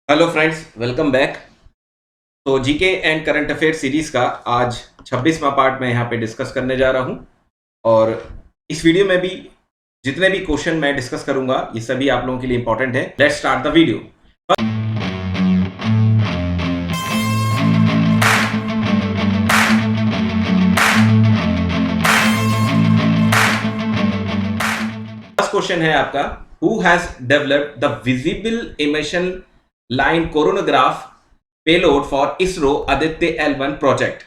Hello friends, welcome back. तो GK and current affair series का आज 26वां पार्ट मैं यहाँ पे डिस्कस करने जा रहा हूँ। और इस वीडियो में भी जितने भी क्वेश्चन मैं डिस्कस करूंगा ये सभी आप लोगों के लिए इंपॉर्टेंट है। Let's start the video. First question है आपका, who has developed the visible emission line coronagraph payload for ISRO Aditya L1 project.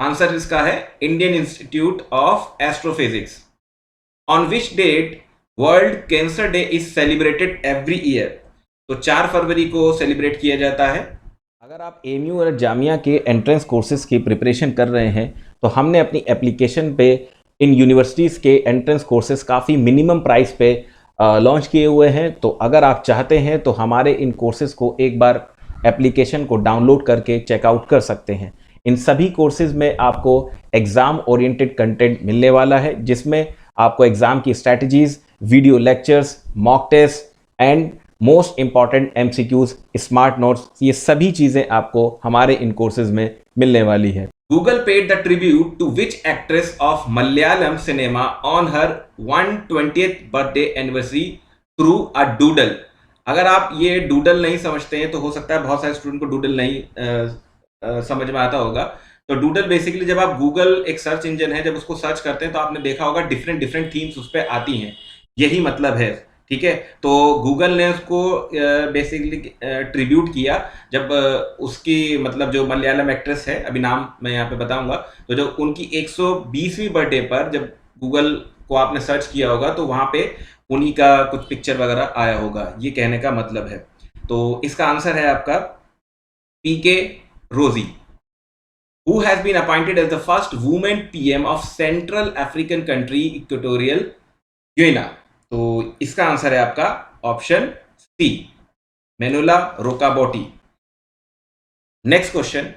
Answer इसका है Indian Institute of Astrophysics. On which date World Cancer Day is celebrated every year. तो 4 फरवरी को celebrate किया जाता है। अगर आप एमयू और जामिया के एंट्रेंस कोर्सेज की प्रिपरेशन कर रहे हैं तो हमने अपनी एप्लीकेशन पे इन यूनिवर्सिटीज़ के एंट्रेंस कोर्सेज काफ़ी मिनिमम प्राइस पे लॉन्च किए हुए हैं। तो अगर आप चाहते हैं तो हमारे इन कोर्सेज को एक बार एप्लीकेशन को डाउनलोड करके चेकआउट कर सकते हैं। इन सभी कोर्सेज में आपको एग्ज़ाम ओरिएंटेड कंटेंट मिलने वाला है, जिसमें आपको एग्ज़ाम की strategies, video lectures, mock test and most important MCQs, smart notes, ये सभी चीज़ें आपको हमारे इन कोर्सेज में मिलने वाली है। Google paid the tribute to which actress of Malayalam cinema on her 120th birthday anniversary through a doodle. अगर आप ये डूडल नहीं समझते हैं तो हो सकता है बहुत सारे स्टूडेंट को डूडल नहीं समझ में आता होगा। तो डूडल बेसिकली जब आप गूगल एक सर्च इंजन है, जब उसको सर्च करते हैं तो आपने देखा होगा डिफरेंट डिफरेंट थीम्स उस पर आती हैं, यही मतलब है। ठीक है, तो गूगल ने उसको बेसिकली ट्रिब्यूट किया जब उसकी मतलब जो मलयालम एक्ट्रेस है, अभी नाम मैं यहाँ पे बताऊंगा, तो जब उनकी 120वीं बर्थडे पर जब गूगल को आपने सर्च किया होगा तो वहां पे उन्हीं का कुछ पिक्चर वगैरह आया होगा, ये कहने का मतलब है। तो इसका आंसर है आपका पीके रोजी, who has been appointed as the first woman PM of Central African country Equatorial Guinea। तो इसका आंसर है आपका ऑप्शन सी, मेनुला रोकाबोटी। Next question,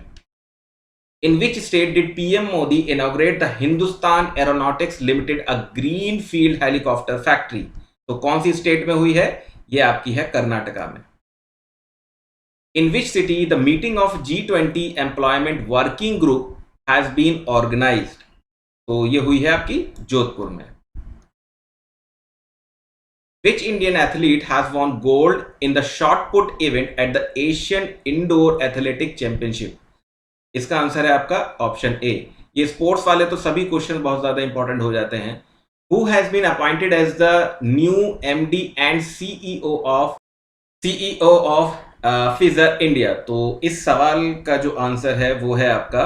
in which state did PM Modi inaugurate the Hindustan aeronautics limited a green field helicopter factory. तो कौन सी state में हुई है? ये आपकी है कर्नाटका में। In which city the meeting of G20 employment working group has been organized। तो ये हुई है आपकी जोधपुर में। Which Indian athlete has won gold in the shot put event at the Asian Indoor Athletic Championship। इसका आंसर है आपका option A. ये स्पोर्ट्स वाले तो सभी क्वेश्चन बहुत ज्यादा इंपॉर्टेंट हो जाते हैं। Who has been appointed as the new MD and CEO of फिजर India. तो इस सवाल का जो आंसर है वो है आपका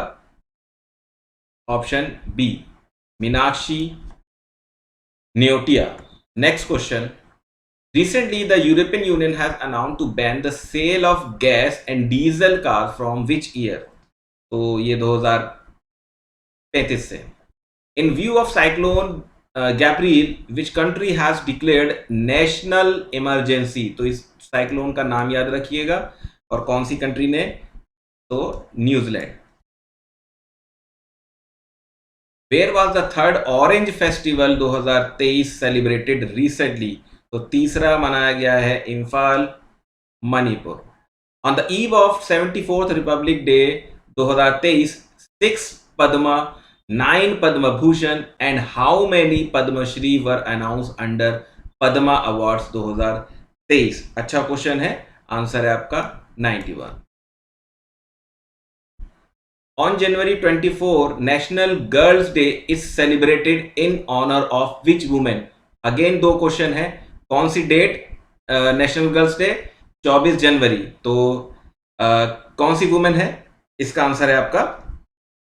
option B, Meenakshi Neotia. Next question, recently the European Union has announced to ban the sale of gas and diesel cars from which year। तो ये 2035 से। In view of cyclone Gabriel, which country has declared national emergency। तो इस cyclone का नाम याद रखिएगा और कौन सी कंट्री ने, तो New Zealand. Where was the third orange festival 2023 celebrated recently. तो तीसरा मनाया गया है Imphal, Manipur. On the eve of 74th republic day 2023, 6 Padma, 9 Padma Bhushan and how many Padmashri were announce under Padma awards 2023। अच्छा क्वेश्चन है, आंसर है आपका 91। On January 24, National Girls Day is celebrated in honor of which woman। Again दो क्वेश्चन है, कौन सी डेट नेशनल गर्ल्स डे? 24 जनवरी। तो कौन सी women है? इसका आंसर है आपका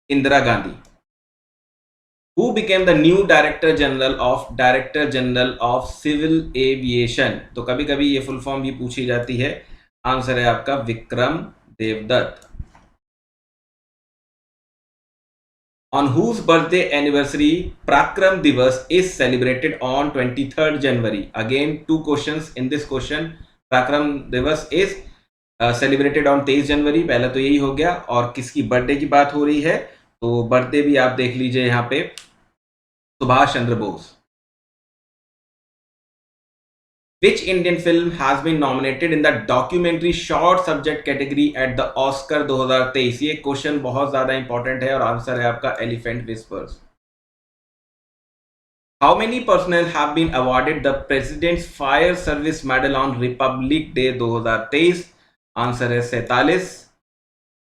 Indira Gandhi. Who became the new Director General of Civil Aviation। तो कभी कभी ये फुल फॉर्म भी पूछी जाती है। आंसर है आपका Vikram Devdutt. On whose birthday anniversary Prakram Divas is celebrated on 23rd January। Again, two questions in this question। Prakram Divas is celebrated on 23 जनवरी, पहला तो यही हो गया। और किसकी बर्थडे की बात हो रही है, तो बर्थडे भी आप देख लीजिए यहाँ पे, Subhash Chandra Bose. Which Indian film has been nominated in the documentary short subject category at the Oscar 2023? ये क्वेश्चन बहुत ज्यादा इंपॉर्टेंट है और आंसर है आपका elephant whispers. How many personnel have been awarded the President's Fire Service Medal on Republic Day 2023? Answer है 47।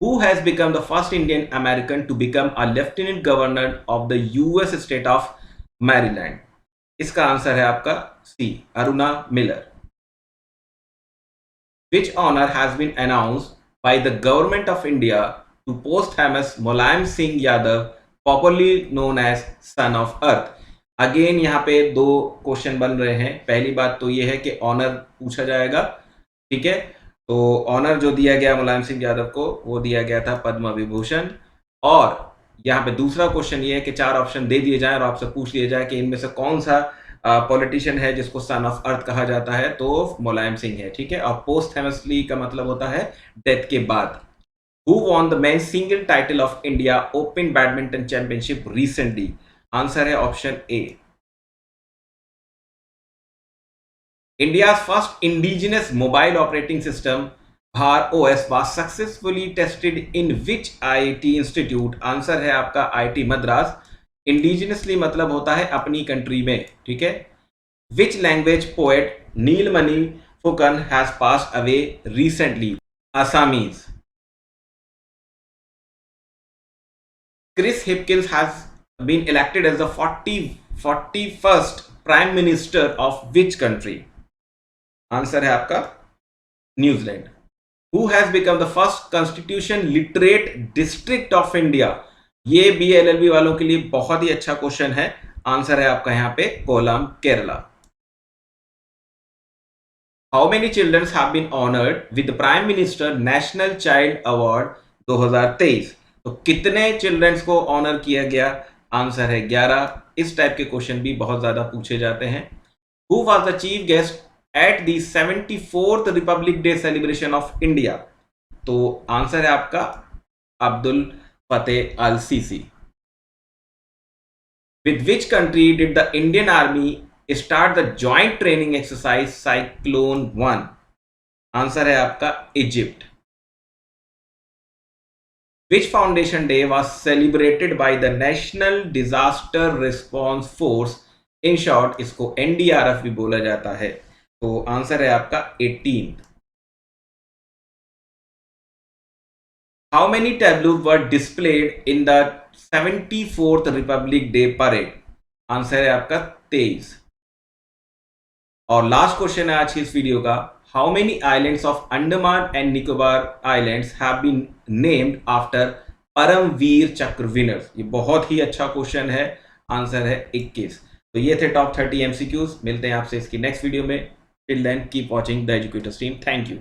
Who has become the first Indian American to become a Lieutenant Governor of the US state of Maryland? इसका answer है आपका C, Aruna Miller. Which honor has been announced by the government of India to posthumous Mulayam Singh Yadav, popularly known as Son of Earth? Again यहाँ पे दो question बन रहे हैं। पहली बात तो ये है कि ऑनर पूछा जाएगा, ठीक है। तो ऑनर जो दिया गया मुलायम सिंह यादव को, वो दिया गया था पद्म विभूषण। और यहाँ पे दूसरा क्वेश्चन ये है कि 4 ऑप्शन दे दिए जाएं और आपसे पूछ लिया जाए कि इनमें से कौन सा पॉलिटिशियन है जिसको सन ऑफ अर्थ कहा जाता है, तो मुलायम सिंह है, ठीक है। और पोस्टहेमसली का मतलब होता है डेथ के बाद। Who won the men's single title of India Open Badminton Championship recently? Answer है option A. India's first indigenous mobile operating system भार OS was successfully tested in which IIT institute? Answer है आपका IIT Madras. Indigenously मतलब होता है अपनी country में, ठीक है। Which language poet Nilmani Phukan has passed away recently? Assamese। Chris Hipkins has been elected as the 41st Prime Minister of which country? Answer है आपका New Zealand. Who has become the first constitution literate district of India? ये BLLB वालों के लिए बहुत ही अच्छा question है। Answer है आपका यहाँ पे kolam, Kerala. How many children have been honored with the Prime Minister National Child Award 2023? तो कितने चिल्ड्रंस को ऑनर किया गया? आंसर है 11। इस टाइप के क्वेश्चन भी बहुत ज्यादा पूछे जाते हैं। Who was the chief guest at the 74th Republic Day celebration of India? तो आंसर है आपका अब्दुल फतेह अल CC. With which country did the Indian Army start the joint training exercise Cyclone 1? Answer है आपका Egypt. Which foundation day was celebrated by the National Disaster Response Force? In short, इसको NDRF भी बोला जाता है। तो आंसर है आपका 18th। How many tableaux were displayed in the 74th Republic Day parade? Answer है आपका 23। और लास्ट क्वेश्चन है आज की इस वीडियो का। How many islands of Andaman and Nicobar Islands have been named after Paramvir चक्र विनर्स? ये बहुत ही अच्छा क्वेश्चन है। आंसर है 21। तो ये थे टॉप 30 MCQs। मिलते हैं आपसे इसकी नेक्स्ट वीडियो में। Till then keep watching the educator stream. Thank you.